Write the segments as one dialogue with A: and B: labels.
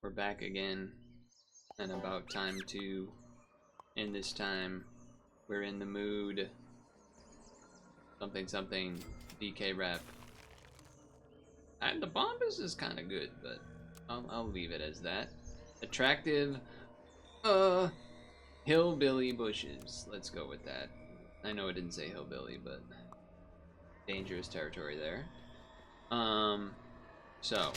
A: We're back again, and about time to, in this time, we're in the mood. Something something, DK rap. And the Bombus is kind of good, but I'll leave it as that. Attractive, hillbilly bushes. Let's go with that. I know it didn't say hillbilly, but dangerous territory there. So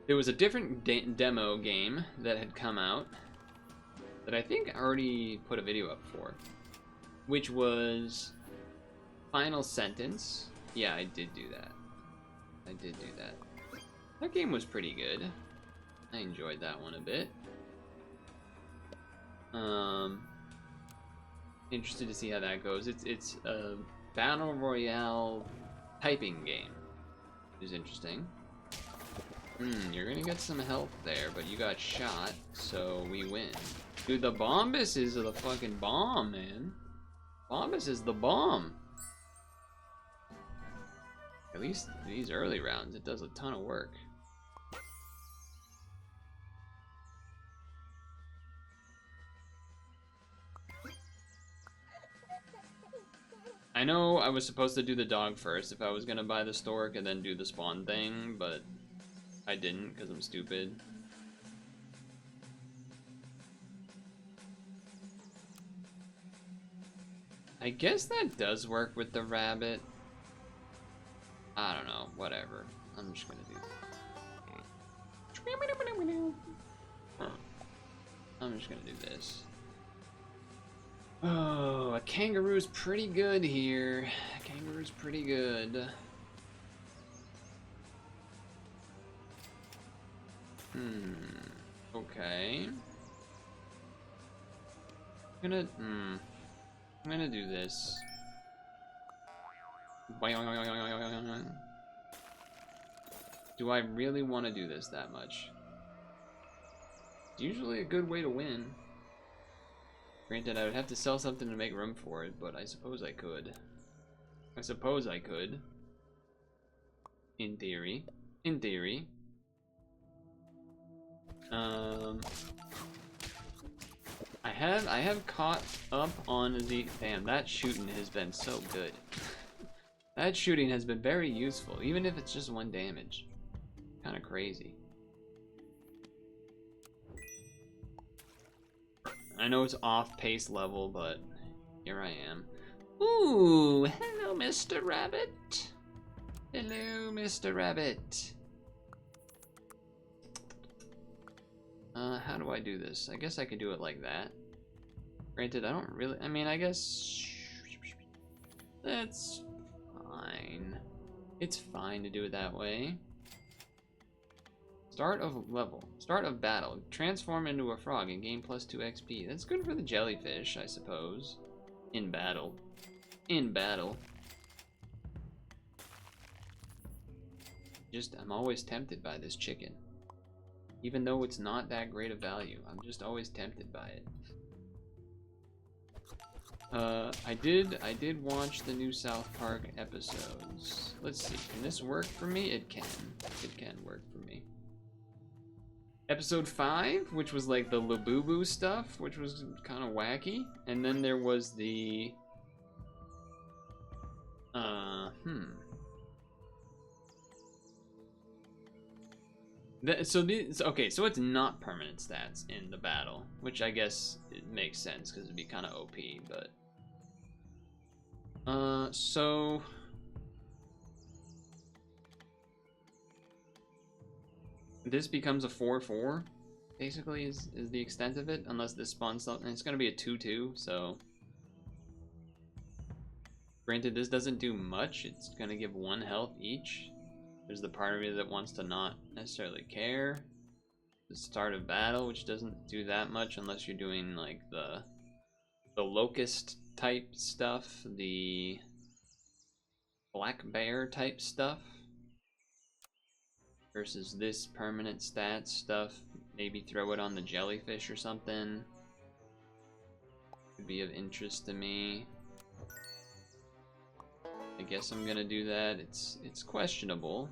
A: there was a different demo game that had come out that I think I already put a video up for, which was Final Sentence. Yeah, I did do that. I did do that. That game was pretty good. I enjoyed that one a bit. Interested to see how that goes. It's a battle royale typing game, which is interesting. You're gonna get some health there, but you got shot, so we win. Dude, the Bombus is the fucking bomb, man. Bombus is the bomb. At least in these early rounds, it does a ton of work. I know I was supposed to do the dog first if I was gonna buy the stork and then do the spawn thing, but I didn't because I'm stupid. I guess that does work with the rabbit. I don't know, whatever. I'm just gonna do I'm just gonna do this. Oh, a kangaroo's pretty good here. A kangaroo's pretty good. Okay. I'm gonna do this. Do I really want to do this that much? It's usually a good way to win. Granted, I would have to sell something to make room for it, but I suppose I could. I suppose I could. In theory. In theory. I have caught up on the... Damn, that shooting has been so good. That shooting has been very useful, even if it's just 1 damage. Kind of crazy. I know it's off pace level, but here I am. Ooh, hello, Mr. Rabbit. Hello, Mr. Rabbit. How do I do this? I guess I could do it like that. Granted, I don't really... I mean, I guess... That's fine. It's fine to do it that way. Start of level. Start of battle. Transform into a frog and gain +2 XP. That's good for the jellyfish, I suppose. In battle. In battle. I'm always tempted by this chicken. Even though it's not that great of value, I'm just always tempted by it. I did watch the new South Park episodes. Let's see, can this work for me? It can. It can work for me. Episode 5, which was like the Labubu stuff, which was kind of wacky. And then there was the... Okay, so it's not permanent stats in the battle, which I guess it makes sense because it'd be kind of OP, but... so... This becomes a 4-4, basically, is the extent of it, unless this spawns something. It's gonna be a 2-2, so... Granted, this doesn't do much. It's gonna give 1 health each. There's the part of me that wants to not necessarily care. The start of battle, which doesn't do that much unless you're doing like the locust type stuff, the black bear type stuff. Versus this permanent stat stuff. Maybe throw it on the jellyfish or something. Could be of interest to me. I guess I'm gonna do that. It's questionable.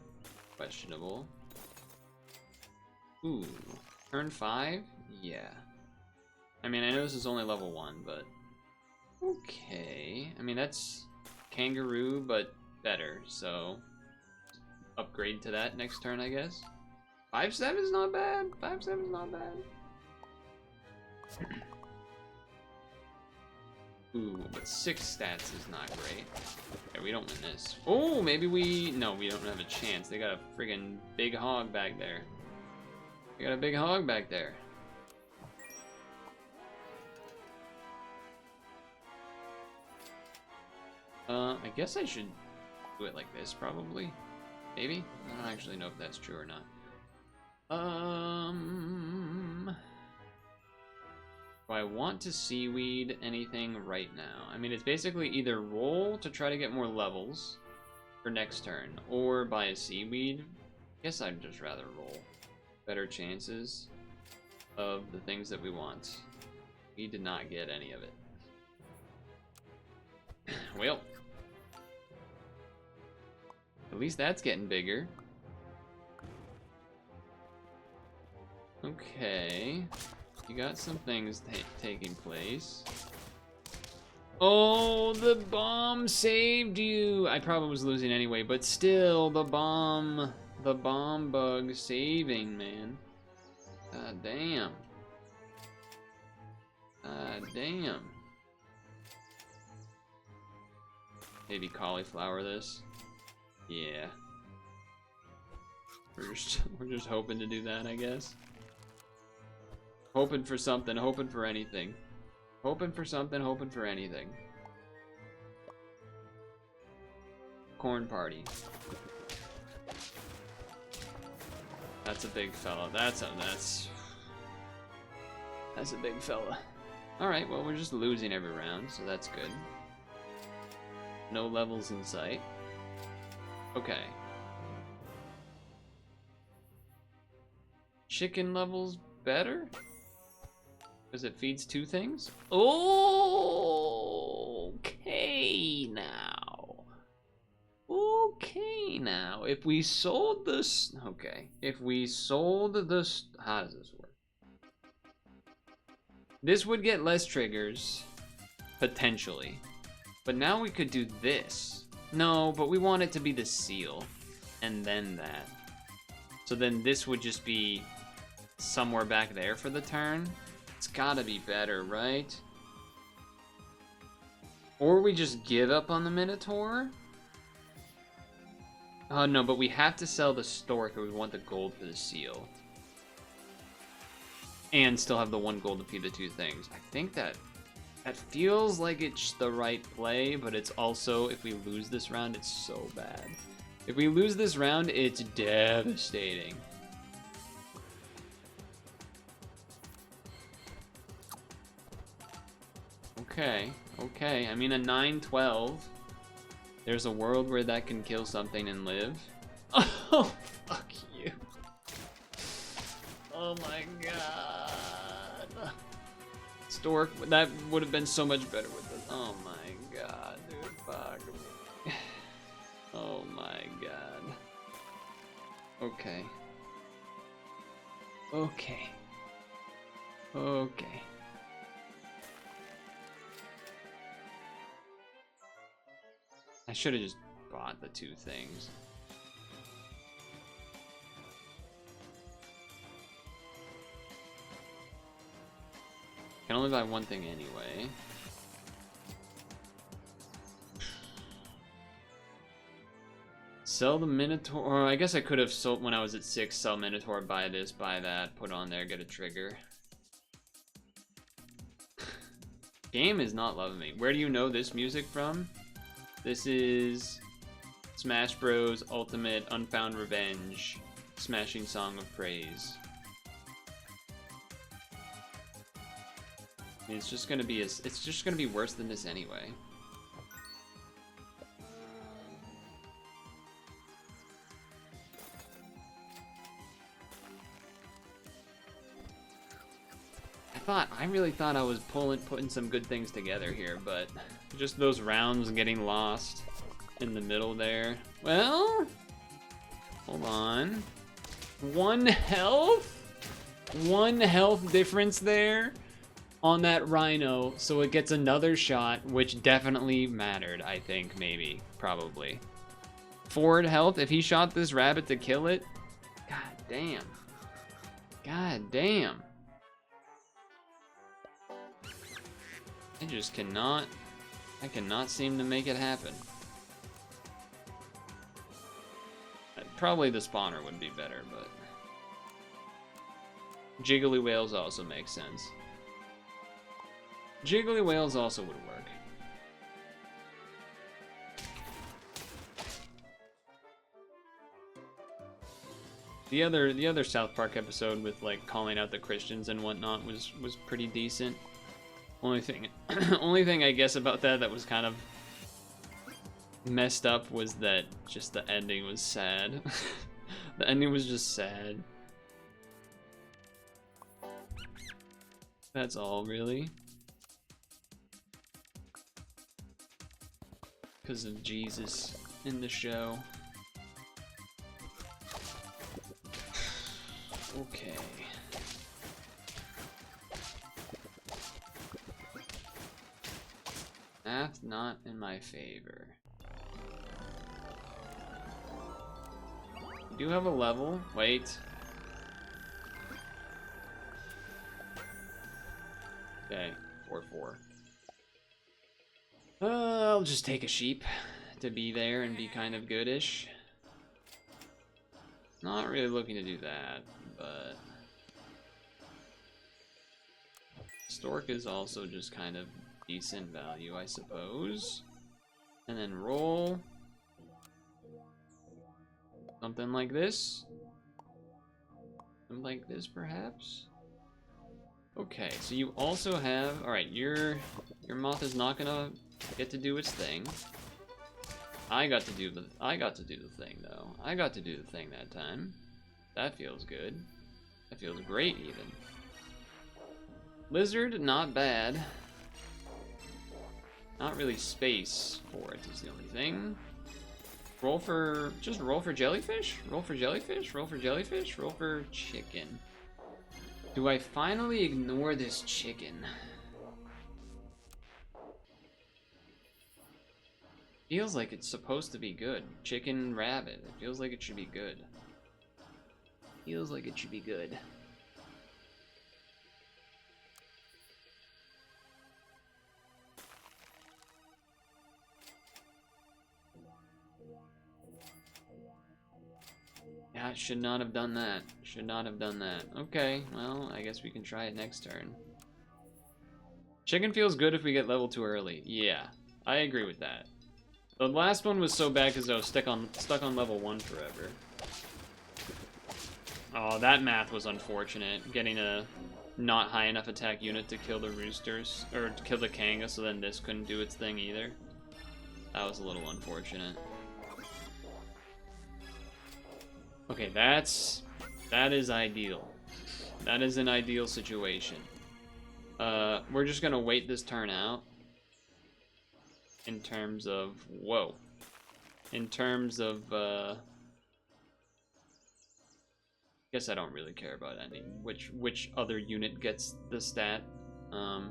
A: questionable. Ooh, turn 5? Yeah. I mean, I know this is only level 1, but okay. I mean, that's kangaroo, but better, so upgrade to that next turn, I guess. 5-7 is not bad. 5-7 is not bad. Ooh, but 6 stats is not great. Okay, we don't win this. Oh, maybe we... No, we don't have a chance. They got a friggin' big hog back there. They got a big hog back there. I guess I should do it like this, probably. Maybe? I don't actually know if that's true or not. Do I want to seaweed anything right now? I mean, it's basically either roll to try to get more levels for next turn, or buy a seaweed. I guess I'd just rather roll. Better chances of the things that we want. We did not get any of it. Well, at least that's getting bigger. Okay. You got some things taking place. Oh, the bomb saved you! I probably was losing anyway, but still, the bomb bug saving, man. God damn. God damn. Maybe cauliflower this. Yeah. We're just hoping to do that, I guess. Hoping for something, hoping for anything. Hoping for something, hoping for anything. Corn party. That's a big fella. That's a big fella. Alright, well, we're just losing every round, so that's good. No levels in sight. Okay. Chicken levels better? Because it feeds 2 things? Okay now. Okay now. If we sold this... Okay. If we sold this... How does this work? This would get less triggers. Potentially. But now we could do this. No, but we want it to be the seal. And then that. So then this would just be somewhere back there for the turn. It's gotta be better, right? Or we just give up on the Minotaur? Oh, no, but we have to sell the stork if we want the gold for the seal. And still have the 1 gold to feed the 2 things. I think that feels like it's the right play, but it's also, if we lose this round, it's so bad. If we lose this round, it's devastating. Okay, okay. I mean, a 9-12. There's a world where that can kill something and live. Oh, fuck you. Oh my god. Stork, that would have been so much better with it. Oh my god, dude. Fuck me. Oh my god. Okay. Okay. Okay. I should have just bought the 2 things. Can only buy 1 thing anyway. Sell the Minotaur. Or I guess I could have sold when I was at 6. Sell Minotaur, buy this, buy that, put on there, get a trigger. Game is not loving me. Where do you know this music from? This is Smash Bros. Ultimate Unfound Revenge, Smashing Song of Praise. I mean, it's just gonna be worse than this anyway. I really thought I was putting some good things together here, but just those rounds getting lost in the middle there. Well, hold Hold on. 1 health? 1 health difference there on that rhino, so it gets another shot, which definitely mattered, I think, maybe, probably. 4 health, if he shot this rabbit to kill it, god damn. God damn. I just cannot, I cannot seem to make it happen. Probably the spawner would be better, but Jiggly Whales also makes sense. Jiggly Whales also would work. The other South Park episode with like calling out the Christians and whatnot was pretty decent. Only thing I guess about that was kind of messed up was that just the ending was sad. The ending was just sad. That's all, really. Because of Jesus in the show. Okay. Math not in my favor. We do have a level. Wait. Okay, 4-4. I'll just take a sheep to be there and be kind of goodish. Not really looking to do that, but Stork is also just kind of decent value, I suppose. And then roll something like this. Something like this, perhaps. Okay, so you also have, all right, your moth is not gonna get to do its thing. I got to do the thing though. I got to do the thing that time. That feels good. That feels great even. Lizard, not bad. Not really space for it is the only thing. Roll for jellyfish? Roll for jellyfish? Roll for jellyfish? Roll for chicken. Do I finally ignore this chicken? Feels like it's supposed to be good. Chicken rabbit. It feels like it should be good. Feels like it should be good. Yeah, I should not have done that. Should not have done that. Okay, well, I guess we can try it next turn. Chicken feels good if we get level 2 early. Yeah, I agree with that. The last one was so bad because I was stuck on level 1 forever. Oh, that math was unfortunate. Getting a not high enough attack unit to kill the roosters, or to kill the Kanga, so then this couldn't do its thing either. That was a little unfortunate. Okay, that is ideal. That is an ideal situation. We're just gonna wait this turn out. In terms of, whoa. In terms of, guess I don't really care about any, which other unit gets the stat. I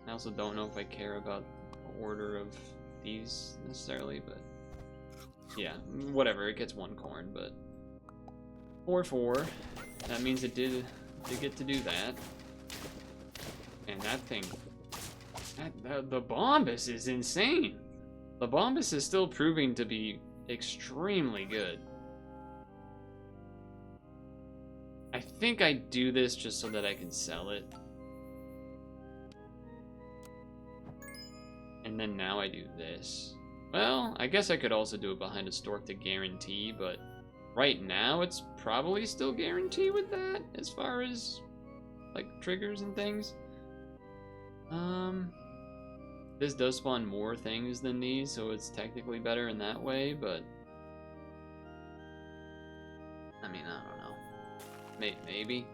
A: also don't know if I care about the order of these necessarily, but yeah, whatever, it gets 1 corn, but 4-4, that means it did get to do that. And that thing, the Bombus is insane. The Bombus is still proving to be extremely good. I think I do this just so that I can sell it. And then now I do this. Well, I guess I could also do it behind a Stork to guarantee, but right now it's probably still guarantee with that as far as like triggers and things. This does spawn more things than these, so it's technically better in that way, but I mean, I don't know. Maybe.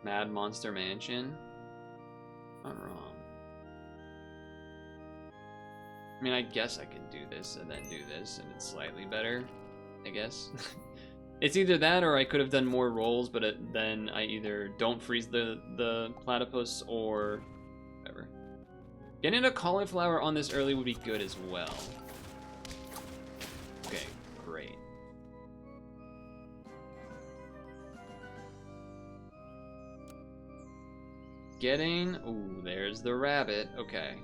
A: Mad Monster Mansion? Not wrong. I mean, I guess I could do this and then do this, and it's slightly better, I guess. It's either that or I could have done more rolls, but then I either don't freeze the platypus or whatever. Getting a cauliflower on this early would be good as well. Okay, great. Getting... Ooh, there's the rabbit. Okay.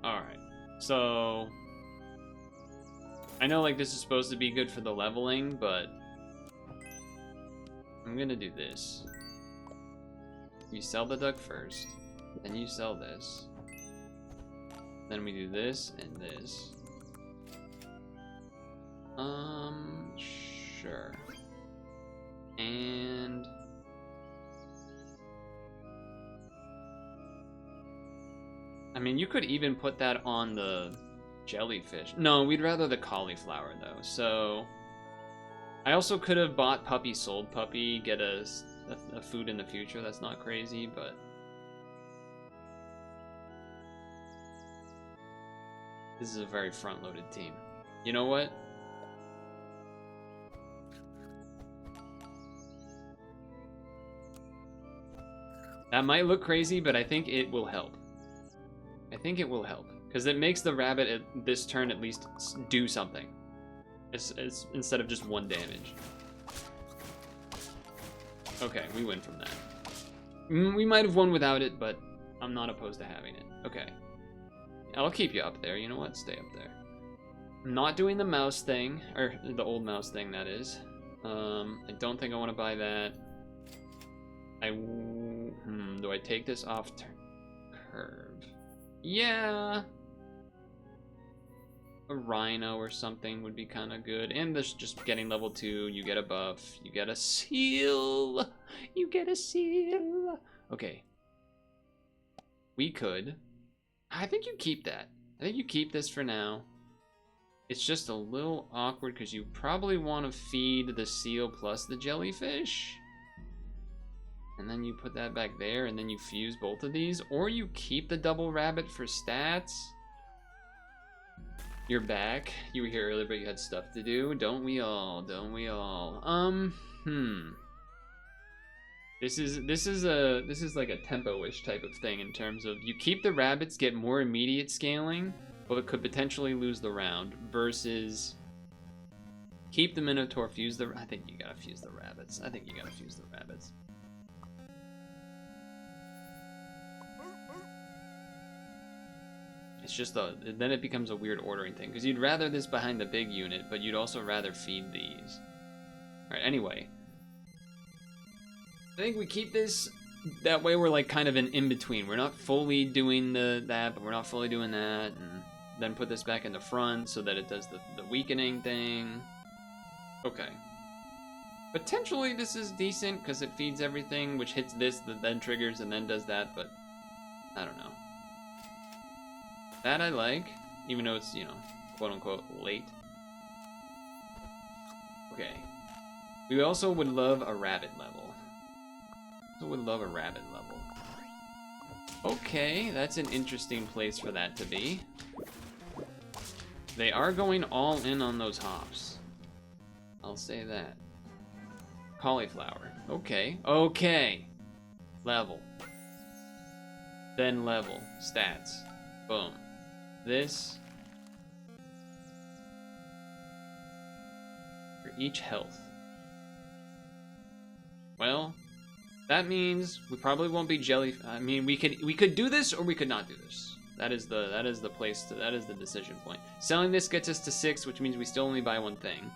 A: Alright. So... I know, like, this is supposed to be good for the leveling, but... I'm gonna do this. You sell the duck first, then you sell this. Then we do this and this. Sure. And... I mean, you could even put that on the jellyfish. No, we'd rather the cauliflower, though, so... I also could have bought puppy, sold puppy, get a food in the future. That's not crazy, but... This is a very front-loaded team. You know what? That might look crazy, but I think it will help. I think it will help. Because it makes the rabbit at this turn at least do something. It's instead of just 1 damage. Okay, we win from that. We might have won without it, but I'm not opposed to having it. Okay. I'll keep you up there. You know what? Stay up there. I'm not doing the mouse thing, or the old mouse thing, that is. I don't think I want to buy that. Do I take this off curve? Yeah. A rhino or something would be kind of good. And this just getting level 2, you get a buff, you get a seal. You get a seal. Okay. We could. I think you keep that. I think you keep this for now. It's just a little awkward because you probably want to feed the seal plus the jellyfish. And then you put that back there and then you fuse both of these. Or you keep the double rabbit for stats. You're back. You were here earlier, but you had stuff to do. Don't we all? Don't we all? This is like a tempo-ish type of thing in terms of you keep the rabbits, get more immediate scaling, but it could potentially lose the round, versus keep the Minotaur, fuse the... I think you gotta fuse the rabbits. I think you gotta fuse the rabbits. It's just then it becomes a weird ordering thing, because you'd rather this behind the big unit, but you'd also rather feed these. Alright, anyway. I think we keep this, that way we're like kind of an in-between. We're not fully doing that, but we're not fully doing that, and then put this back in the front so that it does the weakening thing. Okay. Potentially this is decent, because it feeds everything, which hits this, that then triggers, and then does that, but I don't know. That I like, even though it's, you know, quote-unquote late. Okay. We also would love a rabbit level. Okay, that's an interesting place for that to be. They are going all in on those hops. I'll say that. Cauliflower. Okay. Okay. Level. Then level. Stats. Boom. This. For each health. Well, that means we probably won't be jelly. I mean, we could do this or we could not do this. That is the place to, that is the decision point. Selling this gets us to 6, which means we still only buy 1 thing.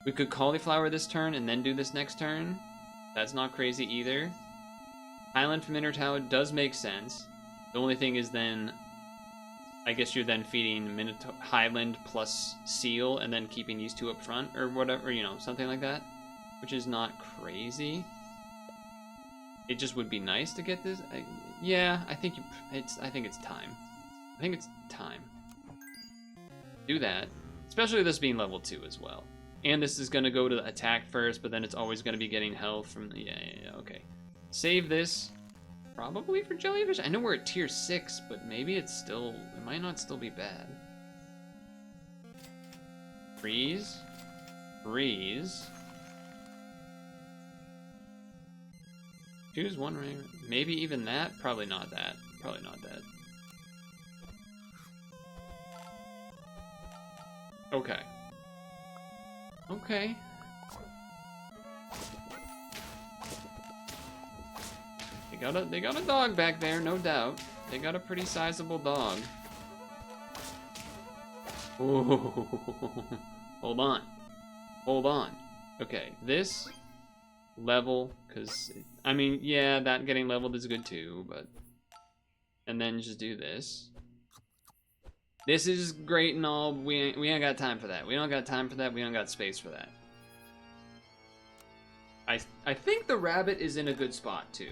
A: We could cauliflower this turn and then do this next turn. That's not crazy either. Highland from Minotaur does make sense. The only thing is then, I guess you're then feeding Minotaur, Highland plus Seal and then keeping these 2 up front or whatever, you know, something like that, which is not crazy. It just would be nice to get this. Yeah, I think it's time. I think it's time. Do that, especially this being level 2 as well. And this is gonna go to the attack first, but then it's always gonna be getting health from the, yeah, okay. Save this, probably for jellyfish. I know we're at tier 6, but maybe it's still, it might not still be bad. Freeze. Freeze. Choose one ring. Maybe even that? Probably not that. Probably not that. Okay. Okay. They got a dog back there, no doubt. They got a pretty sizable dog. Ooh. Hold on. Hold on. Okay, this level, because, I mean, yeah, that getting leveled is good too, but... And then just do this. This is great and all, but we ain't got time for that. We don't got time for that, we don't got space for that. I think the rabbit is in a good spot too.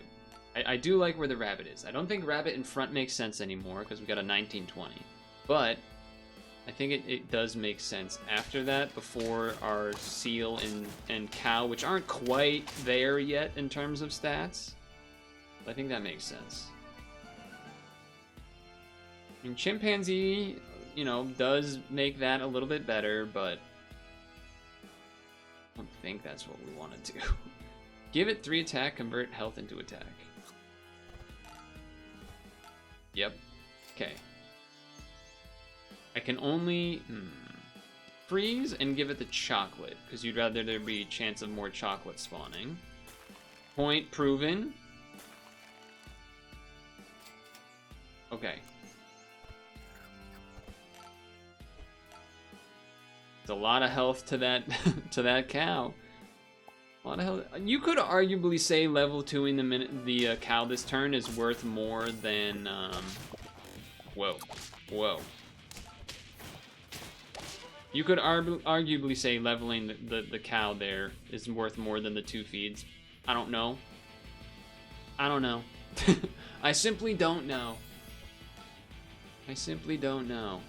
A: I do like where the rabbit is. I don't think rabbit in front makes sense anymore because we got a 1920. But I think it does make sense after that, before our seal and cow, which aren't quite there yet in terms of stats. I think that makes sense. I mean, chimpanzee, you know, does make that a little bit better, but I don't think that's what we want to do. Give it 3 attack, convert health into attack. Yep. Okay. I can only freeze and give it the chocolate, because you'd rather there be a chance of more chocolate spawning. Point proven. Okay. It's a lot of health to that to that cow. A lot of health. You could arguably say level 2ing the cow this turn is worth more than whoa. You could arguably say leveling the cow there is worth more than the 2 feeds. I don't know. I don't know. I simply don't know. I simply don't know.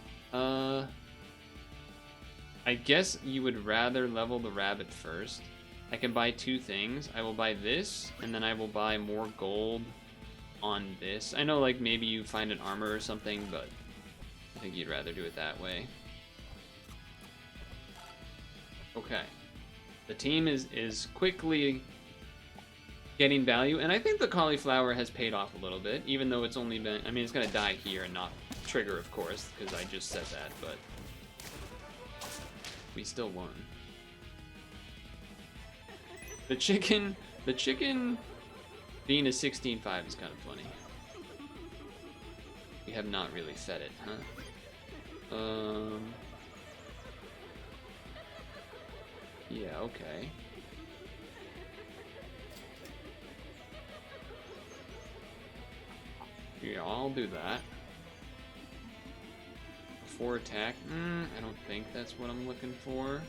A: I guess you would rather level the rabbit first. I can buy 2 things. I will buy this, and then I will buy more gold on this. I know, like, maybe you find an armor or something, but I think you'd rather do it that way. Okay. The team is quickly getting value, and I think the cauliflower has paid off a little bit, even though it's only been... I mean, it's going to die here and not trigger, of course, because I just said that, but we still won. The chicken being a 16-5 is kind of funny. We have not really fed it, huh? Yeah, okay. Yeah, I'll do that. Before attack? I don't think that's what I'm looking for.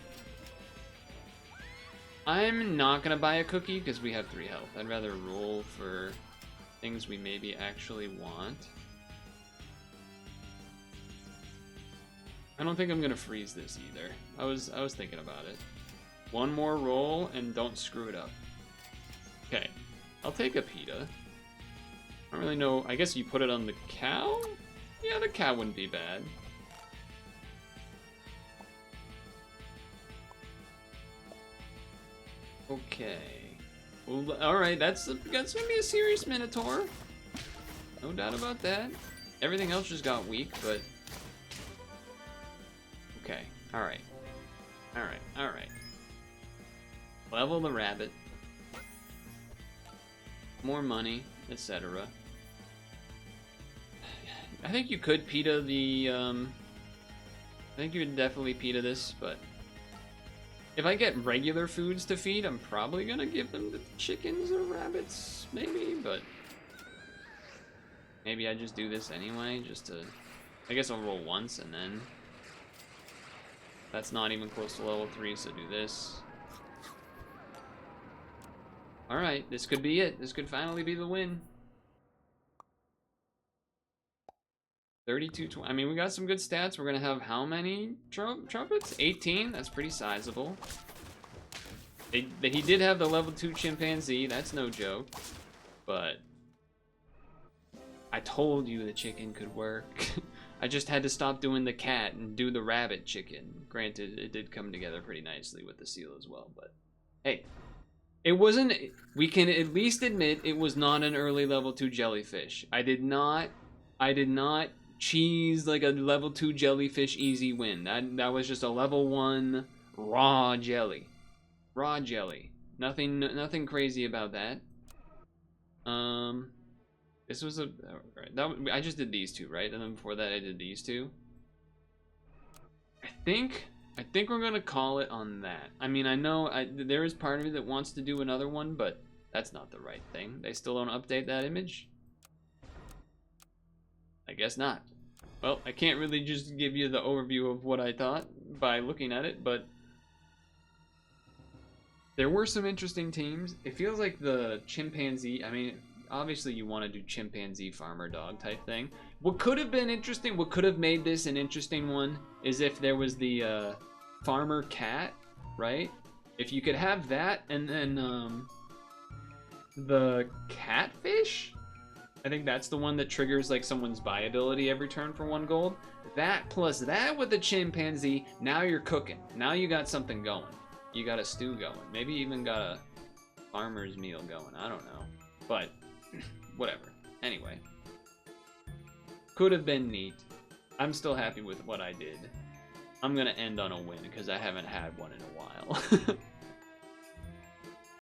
A: I'm not gonna buy a cookie because we have 3 health. I'd rather roll for things we maybe actually want. I don't think I'm gonna freeze this either. I was thinking about it. One more roll and don't screw it up. Okay, I'll take a pita. I don't really know. I guess you put it on the cow? Yeah, the cow wouldn't be bad. Okay. Well, alright, that's gonna be a serious Minotaur. No doubt about that. Everything else just got weak, but... Okay, alright. Alright. Level the rabbit. More money, etc. I think you could pita the, I think you would definitely pita this, but... If I get regular foods to feed, I'm probably gonna give them to chickens or rabbits, maybe, but... Maybe I just do this anyway, just to... I guess I'll roll once, and then... That's not even close to level 3, so do this. Alright, this could be it. This could finally be the win. 32-20. I mean, we got some good stats. We're gonna have how many trumpets? 18? That's pretty sizable. He did have the level 2 chimpanzee. That's no joke. But I told you the chicken could work. I just had to stop doing the cat and do the rabbit chicken. Granted, it did come together pretty nicely with the seal as well, but hey. It wasn't, we can at least admit it was not an early level 2 jellyfish. I did not cheese like a level 2 jellyfish easy win. That was just a level 1 raw jelly. Raw jelly. Nothing crazy about that. This was I just did these two, right? And then before that I did these two. I think we're gonna call it on that. I mean, I know there is part of me that wants to do another one, but that's not the right thing. They still don't update that image? I guess not. Well, I can't really just give you the overview of what I thought by looking at it, but there were some interesting teams. It feels like the chimpanzee, I mean, obviously you want to do chimpanzee farmer dog type thing. What could have been interesting, what could have made this an interesting one, is if there was the farmer cat, right? If you could have that, and then the catfish? I think that's the one that triggers like someone's buy ability every turn for 1 gold. That plus that with the chimpanzee, now you're cooking. Now you got something going. You got a stew going. Maybe even got a farmer's meal going. I don't know. But whatever. Anyway. Could have been neat. I'm still happy with what I did. I'm gonna end on a win because I haven't had one in a while.